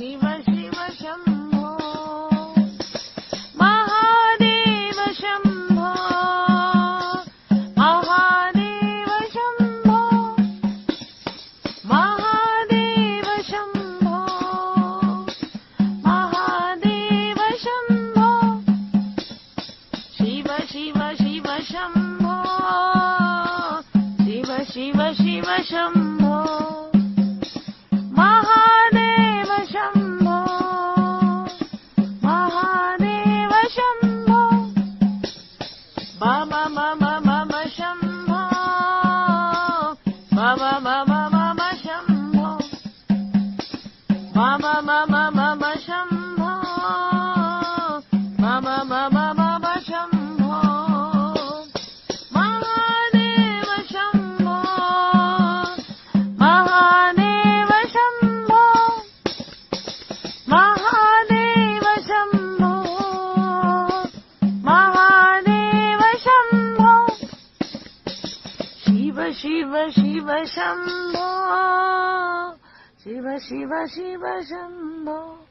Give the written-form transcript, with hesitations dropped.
शिव शिव शम्भो महादेव शम्भो महादेव शम्भो महादेव शम्भो महादेव शम्भो शिव शिव शिव शम्भो शिव शिव शिव शम्भो महादेव शम्भो महादेव शम्भो मम मम मम शम्भो मम मम मम शम्भो मम मम मम शम्भो मम मम मम शम्भो महादेव शम्भो महादेव शम्भो महादेव शम्भो महादेव शम्भो शिव शिव शिव शम्भो शिव शिव शिव शम्भो।